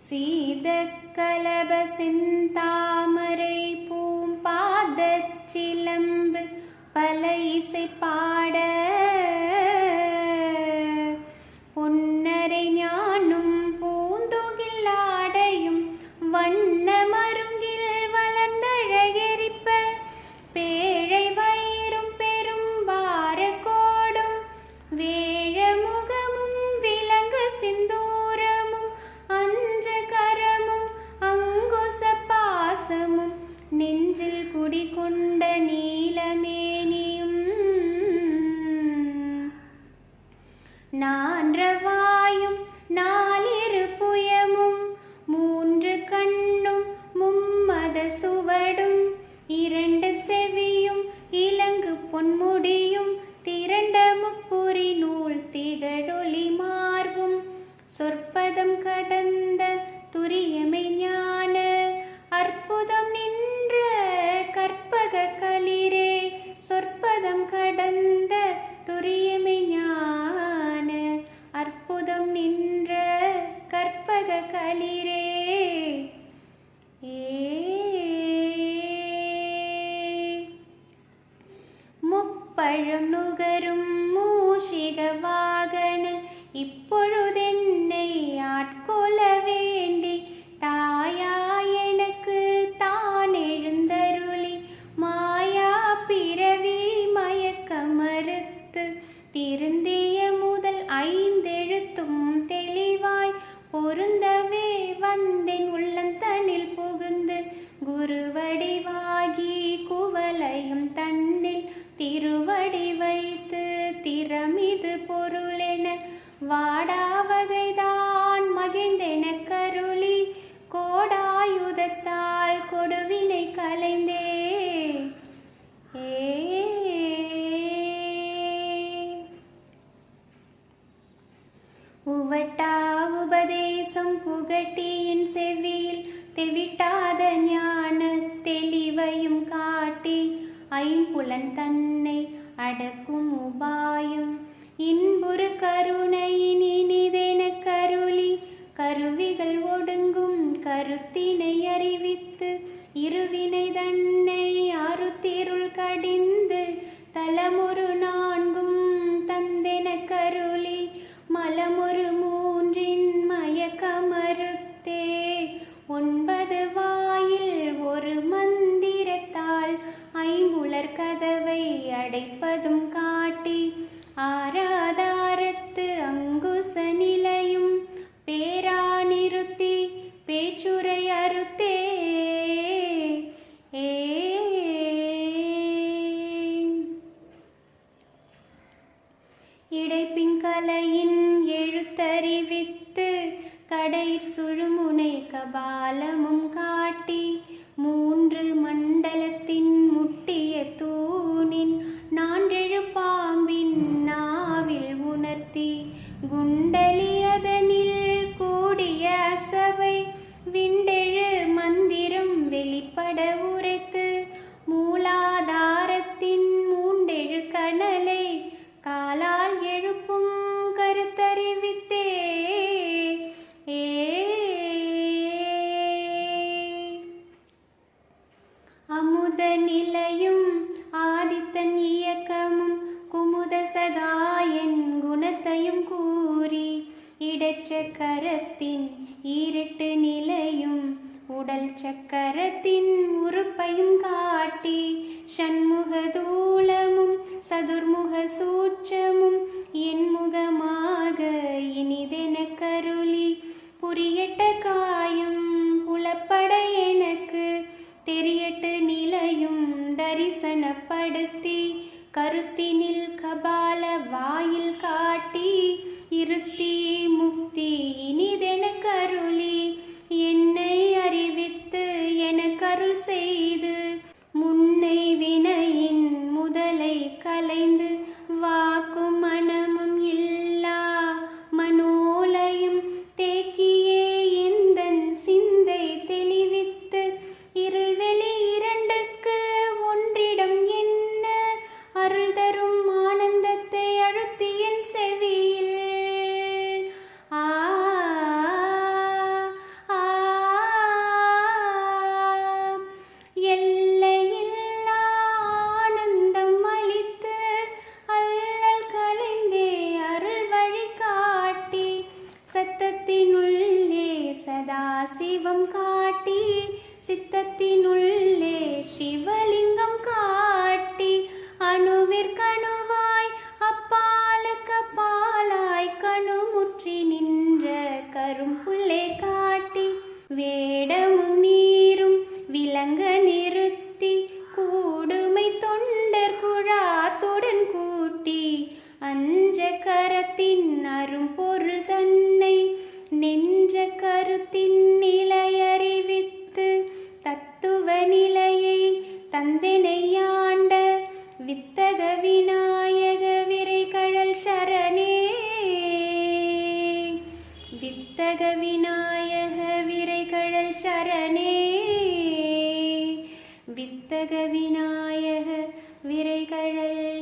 சீதக்கலப செந்தாமரை பூம்பாதச் சிலம்பு பல இசை பாட பொன்னரை ஞானும் பூந்துகில் ஆடையும் வண்ண மருங்கில் வளர்ந்தழகெரிப்ப பேழை வயிறும் பெரும் பாரக்கோடும் வேழ முகமும் விலங்கு சிந்தூரமும் அஞ்சகரமும் அங்குச பாசமும் நெஞ்சில் குடிகொண்ட நீலமேனியும் நான்றவாயும் நாலிரு புயமும் மூன்று கண்ணும் மும்மத சுவடும் இரண்டு செவியும் இலங்கு பொன்முடியும் திரண்ட முப்புரி நூல் திகழொளி மார்பும் சொற்பதம் கடந்த துரியமை ஞான அற்புதம் நின்ற கற்பக களிரே சொற்பதம் கடந்த துரியமை ஞான அற்புதம் நின்ற கற்பக களிரே முப்பழம் நுகரும் மூஷிக வாகன இப்பொழுதென்னை ஆட்கொள்ள வேண்டி தாயா எனக்கு தான் எழுந்தருளி மாயா பிறவி மயக்க மறுத்து திருந்திய முதல் ஐந்தெழுத்தும் தெளிவாய் பொருந்தவே வந்தேன் உள்ளந்தனில் புகுந்து குருவடிவாகி குவலையும் தன்னில் திருவடி வைத்து திறமிது பொருளென வாடாவகைதான் மகிழ்ந்தென கருளி கோடாயுதத்தால் கொடுவினை கலைந்தே உவட்டா உபதேசம் புகட்டியின் செவியில் தெவிட்டாத ஞான தெளிவையும் காட்டி ஐம்புலன் தன்னை அடக்கும் உபாயம் இன்புறு கருணையின் இனிதென கருளி கருவிகள் ஒடுங்கும் கருத்தினை அறிவித்து இருவினை தன்னை அறுத்திருள் கடிந்து தலமொரு நான்கும் தந்தென கருளி மலமொரு மூன்றின் மயக்க மறுத்தே ஒன்பது வாயில் ஒரு மந்திரத்தால் ஐம்புலர் கதவை அடைப்பதும் காட்டி ஆராதாரத்து அங்குச நிலையும் பேரா நிறுத்தி பேச்சுரை அறுத்தே இடைப்பிங்கலையின் எழுத்தறிவித்து கடை சுழுமுனை கபாலமும் காட்டி மூன்று மண்டலத்தின் முட்டிய தூணின் நான்றெழு பாம்பின் நாவில் உணர்த்தி குண்டலி அதனில் கூடிய அசவை விண்டெழு மந்திரம் வெளிப்பட உரைத்து மூலாதாரத்தின் மூண்டெழு கணலை காலால் எழுப்பும் கருத்தறிவித்தே அமுத நிலையும் ஆதித்தன் இயக்கமும் குமுத சகாயன் குணத்தையும் கூறி இடச்சக்கரத்தின் ஈரெட்டு நிலையும் உடல் சக்கரத்தின் உறுப்பையும் காட்டி ஷண்முக தூலமும் சதுர்முக சூட்சமும் என்முகமாக இனிதென கருளி புரியட்ட காயம் புலப்பட எனக்கு தெரியட்டு நிலையும் தரிசனப்படுத்தி கருத்தினில் கபால வாயில் காட்டி இருத்தி முக்தி இனிதென கருளி என்னை அறிவித்து எனக்கருள் செய்து முன்னை வினையின் முதலை கலைந்து வாக்கும் மனமும் இல்லா மனோலயம் தேக்கியே எந்தன் சிந்தை தெளிவித்து இருள்வெளி இரண்டுக்கு ஒன்றிடம் என்ன அருள் தரும் ஆனந்தத்தை அழுத்தி என் செவியில் சிவம் காட்டி சித்தத்தினுள்ளே சிவலிங்கம் காட்டி அணுவிற்கணுவாய் அப்பாலுக்கு பாலாய் கணுமுற்றி நின்ற கரும்புள்ளே காட்டி வேடமும் நீரும் விளங்க நிறுத்தி கூடுமை தொண்டர் குழாத்துடன் கூட்டி அஞ்ச கரத்தின் அரும்பொருள் தன்னை நெஞ்ச கருத்தின் நிலையறிவித்து தத்துவ நிலையை தந்தெனையாண்ட வித்தக விநாயக விரைகழல் சரணே. வித்தக விநாயக விரைகழல் சரணே. வித்தக விநாயக விரைகழல்